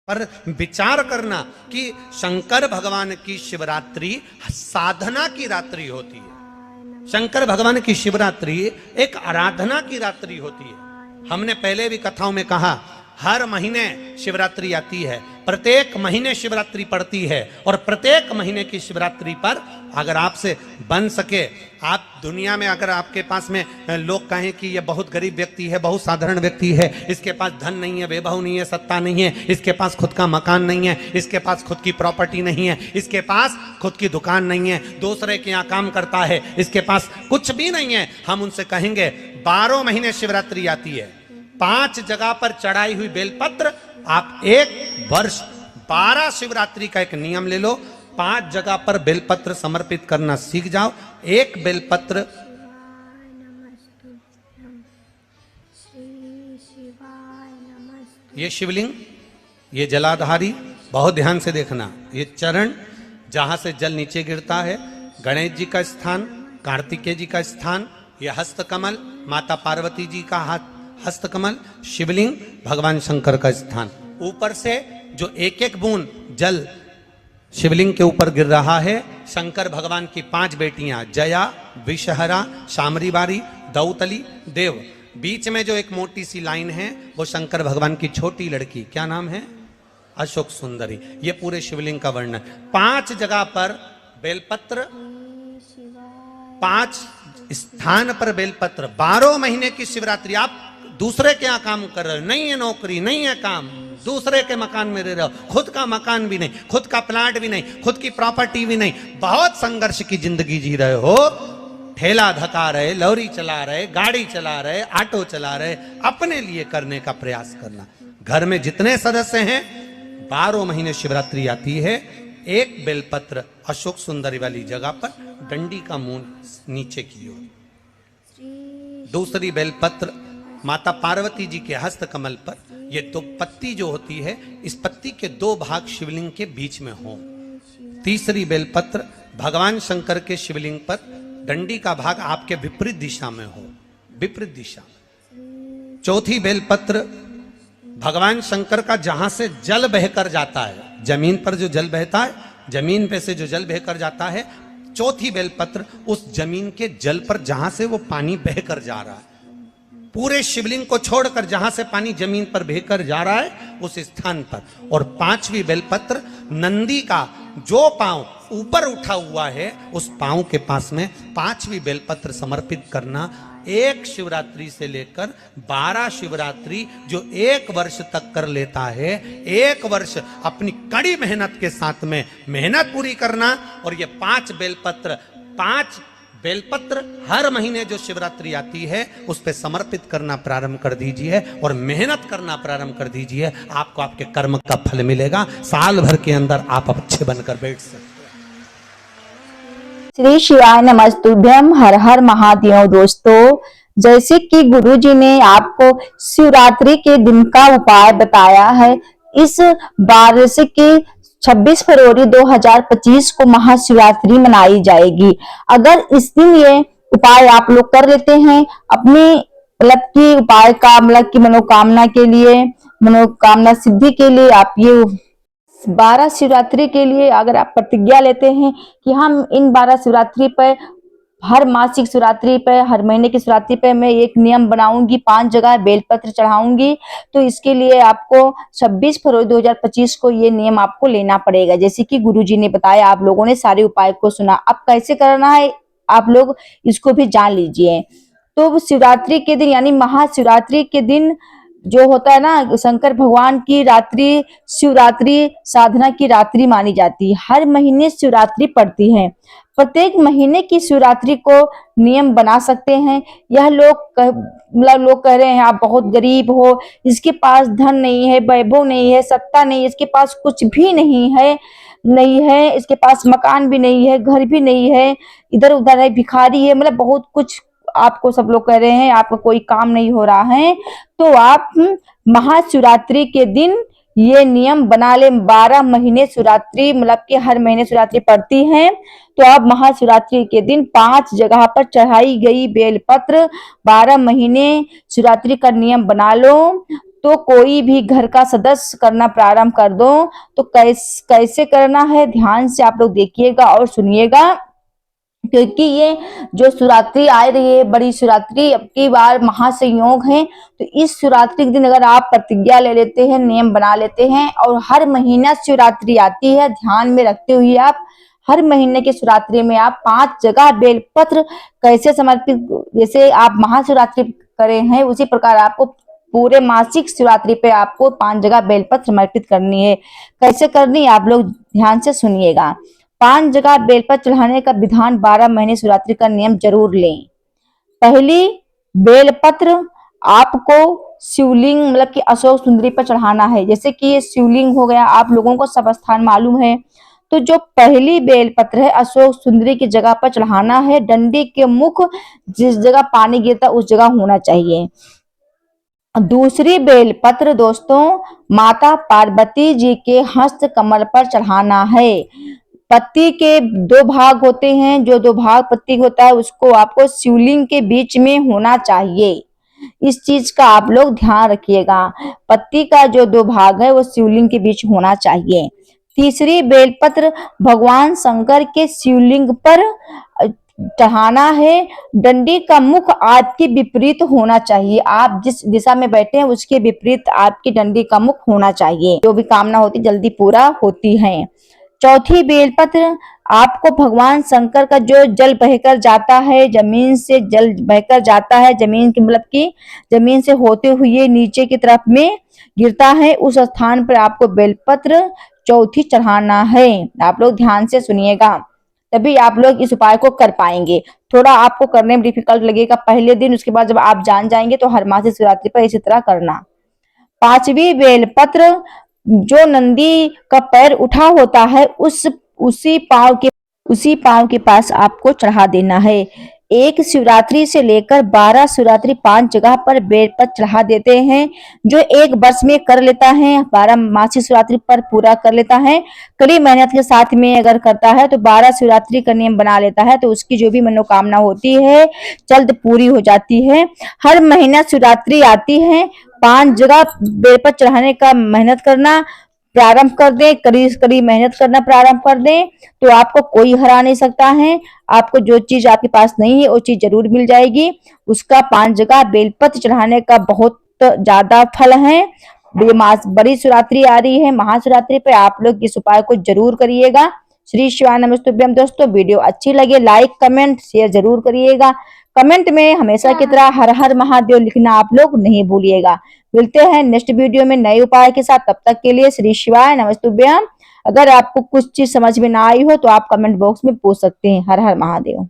पर विचार करना कि शंकर भगवान की शिवरात्रि साधना की रात्रि होती है। शंकर भगवान की शिवरात्रि एक आराधना की रात्रि होती है। हमने पहले भी कथाओं में कहा, हर महीने शिवरात्रि आती है, प्रत्येक महीने शिवरात्रि पड़ती है, और प्रत्येक महीने की शिवरात्रि पर अगर आपसे बन सके, आप दुनिया में अगर आपके पास में लोग कहें कि ये बहुत गरीब व्यक्ति है, बहुत साधारण व्यक्ति है, इसके पास धन नहीं है, वैभव नहीं है, सत्ता नहीं है, इसके पास खुद का मकान नहीं है, इसके पास खुद की प्रॉपर्टी नहीं है, इसके पास खुद की दुकान नहीं है, दूसरे के यहाँ काम करता है, इसके पास कुछ भी नहीं है, हम उनसे कहेंगे 12 महीने शिवरात्रि आती है, 5 जगह पर चढ़ाई हुई बेलपत्र, आप एक वर्ष 12 शिवरात्रि का एक नियम ले लो, 5 जगह पर बेलपत्र समर्पित करना सीख जाओ। एक बेलपत्र ये शिवलिंग, ये जलाधारी, बहुत ध्यान से देखना, ये चरण जहां से जल नीचे गिरता है, गणेश जी का स्थान, कार्तिकेय जी का स्थान, ये हस्तकमल माता पार्वती जी का हाथ हस्तकमल, शिवलिंग भगवान शंकर का स्थान। ऊपर से जो एक एक बूंद जल शिवलिंग के ऊपर गिर रहा है, शंकर भगवान की 5 बेटियां जया, विषहरा, शामरीबारी, दौतली, देव, बीच में जो एक मोटी सी लाइन है वो शंकर भगवान की छोटी लड़की, क्या नाम है, अशोक सुंदरी। ये पूरे शिवलिंग का वर्णन। 5 जगह पर बेलपत्र, 5 स्थान पर बेलपत्र, 12 महीने की शिवरात्रि। आप दूसरे के यहाँ काम कर रहे हो, नहीं है नौकरी, नहीं है काम, दूसरे के मकान में रह रहे हो, खुद का मकान भी नहीं, खुद का प्लाट भी नहीं, खुद की प्रॉपर्टी भी नहीं, बहुत संघर्ष की जिंदगी जी रहे हो, ठेला धका रहे, लॉरी चला रहे, गाड़ी चला रहे, ऑटो चला रहे, अपने लिए करने का प्रयास करना। घर में जितने सदस्य हैं, 12 महीने शिवरात्रि आती है, एक बेलपत्र अशोक सुंदरी वाली जगह पर डंडी का मुंह नीचे की ओर, दूसरी बेलपत्र माता पार्वती जी के हस्त कमल पर, ये 2 पत्ती जो होती है, इस पत्ती के 2 भाग शिवलिंग के बीच में हो। तीसरी बेलपत्र भगवान शंकर के शिवलिंग पर, डंडी का भाग आपके विपरीत दिशा में हो, विपरीत दिशा। चौथी बेलपत्र भगवान शंकर का जहां से जल बहकर जाता है, जमीन पर जो जल बहता है, जमीन पे से जो जल बहकर जाता है, चौथी बेलपत्र उस जमीन के जल पर जहां से वो पानी बहकर जा रहा है, पूरे शिवलिंग को छोड़कर जहां से पानी जमीन पर बहकर जा रहा है उस स्थान पर। और 5वीं बेलपत्र नंदी का जो पांव ऊपर उठा हुआ है, उस पांव के पास में 5वीं बेलपत्र समर्पित करना। एक शिवरात्रि से लेकर 12 शिवरात्रि जो 1 वर्ष तक कर लेता है, 1 वर्ष अपनी कड़ी मेहनत के साथ में मेहनत पूरी करना, और ये 5 बेलपत्र हर महीने जो शिवरात्रि आती है उस पे समर्पित करना प्रारंभ कर दीजिए और मेहनत करना प्रारंभ कर दीजिए। आपको आपके कर्म का फल मिलेगा, साल भर के अंदर आप अच्छे बनकर बैठ सकते हैं। श्री शिवाय नमस्तुभ्यम, हर हर महादेव। दोस्तों, जैसे कि गुरुजी ने आपको शिवरात्रि के दिन का उपाय बताया है, इस बारिश के 26 फरवरी 2025 को महाशिवरात्रि मनाई जाएगी। अगर इस दिन ये उपाय आप लोग कर लेते हैं, अपनी मतलब की उपाय का मतलब की मनोकामना के लिए, मनोकामना सिद्धि के लिए, आप ये 12 शिवरात्रि के लिए अगर आप प्रतिज्ञा लेते हैं कि हम इन 12 शिवरात्रि पर, हर मासिक शिवरात्रि पे, हर महीने की शिवरात्रि पे मैं एक नियम बनाऊंगी, 5 जगह बेलपत्र चढ़ाऊंगी, तो इसके लिए आपको 26 फरवरी 2025 को ये नियम आपको लेना पड़ेगा। जैसे कि गुरुजी ने बताया, आप लोगों ने सारे उपाय को सुना, अब कैसे करना है आप लोग इसको भी जान लीजिए। तो शिवरात्रि के दिन यानी महाशिवरात्रि के दिन जो होता है ना, शंकर भगवान की रात्रि शिवरात्रि साधना की रात्रि मानी जाती है। हर महीने शिवरात्रि पड़ती है, प्रत्येक महीने की शिवरात्रि को नियम बना सकते हैं। यह लोग कह रहे हैं आप बहुत गरीब हो, इसके पास धन नहीं है, वैभव नहीं है, सत्ता नहीं है, इसके पास कुछ भी नहीं है, इसके पास मकान भी नहीं है, घर भी नहीं है, इधर उधर है, भिखारी है, मतलब बहुत कुछ आपको सब लोग कह रहे हैं, आपका कोई काम नहीं हो रहा है, तो आप महाशिवरात्रि के दिन ये नियम बना ले। 12 महीने शिवरात्रि मतलब कि हर महीने शिवरात्रि पड़ती है, तो आप महाशिवरात्रि के दिन 5 जगह पर चढ़ाई गई बेलपत्र 12 महीने शिवरात्रि का नियम बना लो। तो कोई भी घर का सदस्य करना प्रारंभ कर दो तो कैसे करना है, ध्यान से आप लोग देखिएगा और सुनिएगा, क्योंकि ये जो शिवरात्रि आ रही है, बड़ी शिवरात्रि अब की बार महासंयोग है, तो इस शिवरात्रि के दिन अगर आप प्रतिज्ञा ले लेते हैं, नियम बना लेते हैं, और हर महीना शिवरात्रि आती है, ध्यान में रखते हुए आप हर महीने की शिवरात्रि में आप 5 जगह बेलपत्र कैसे समर्पित, जैसे आप महाशिवरात्रि करे हैं उसी प्रकार आपको पूरे मासिक शिवरात्रि पे आपको 5 जगह बेलपत्र समर्पित करनी है। कैसे करनी है आप लोग ध्यान से सुनिएगा। 5 जगह बेलपत्र चढ़ाने का विधान 12 महीने शिवरात्रि का नियम जरूर लें। पहली बेलपत्र आपको शिवलिंग मतलब कि अशोक सुंदरी पर चढ़ाना है। जैसे कि ये शिवलिंग हो गया, आप लोगों को सब स्थान मालूम है, तो जो पहली बेलपत्र है अशोक सुंदरी की जगह पर चढ़ाना है। डंडी के मुख जिस जगह पानी गिरता उस जगह होना चाहिए। दूसरी बेलपत्र दोस्तों माता पार्वती जी के हस्त कमल पर चढ़ाना है। पत्ती के 2 भाग होते हैं, जो 2 भाग पत्ती होता है उसको आपको शिवलिंग के बीच में होना चाहिए। इस चीज का आप लोग ध्यान रखिएगा, पत्ती का जो 2 भाग है वो शिवलिंग के बीच होना चाहिए। तीसरी बेलपत्र भगवान शंकर के शिवलिंग पर चढ़ाना है। डंडी का मुख आपके विपरीत होना चाहिए, आप जिस दिशा में बैठे हैं उसके विपरीत आपकी डंडी का मुख होना चाहिए। जो भी कामना होती जल्दी पूरा होती है। चौथी बेलपत्र आपको भगवान शंकर का जो जल बहकर जाता है, जमीन से जल बहकर जाता है, जमीन की मतलब की जमीन से होते हुए नीचे की तरफ में गिरता है, उस स्थान पर आपको बेलपत्र चौथी चढ़ाना है। आप लोग ध्यान से सुनिएगा, तभी आप लोग इस उपाय को कर पाएंगे। थोड़ा आपको करने में डिफिकल्ट लगेगा पहले दिन, उसके बाद जब आप जान जाएंगे तो हर मासिक शिवरात्रि पर इसी तरह करना। 5वीं बेलपत्र जो नंदी का पैर उठा होता है उसी पांव के पास आपको चढ़ा देना है। एक शिवरात्रि से लेकर 12 शिवरात्रि 5 जगह पर बेलपत्र चढ़ा देते हैं। जो एक वर्ष में कर लेता है, 12 मासिक शिवरात्रि पर पूरा कर लेता है, कड़ी मेहनत के साथ में अगर करता है तो 12 शिवरात्रि का नियम बना लेता है, तो उसकी जो भी मनोकामना होती है जल्द पूरी हो जाती है। हर महीना शिवरात्रि आती है, 5 जगह बेलपत्र चढ़ाने का मेहनत करना प्रारंभ कर दें, कड़ी मेहनत करना प्रारंभ कर दें, तो आपको कोई हरा नहीं सकता है। आपको जो चीज आपके पास नहीं है वो चीज जरूर मिल जाएगी। उसका 5 जगह बेलपत्र चढ़ाने का बहुत ज्यादा फल है। बड़ी शिवरात्रि आ रही है, महाशिवरात्रि पे आप लोग इस उपाय को जरूर करिएगा। श्री शिवाय नमस्तुभ्यम। दोस्तों वीडियो अच्छी लगे लाइक कमेंट शेयर जरूर करिएगा। कमेंट में हमेशा की तरह हर हर महादेव लिखना आप लोग नहीं भूलिएगा। मिलते हैं नेक्स्ट वीडियो में नए उपाय के साथ, तब तक के लिए श्री शिवाय नमस्तुभ्यम। अगर आपको कुछ चीज समझ में ना आई हो तो आप कमेंट बॉक्स में पूछ सकते हैं। हर हर महादेव।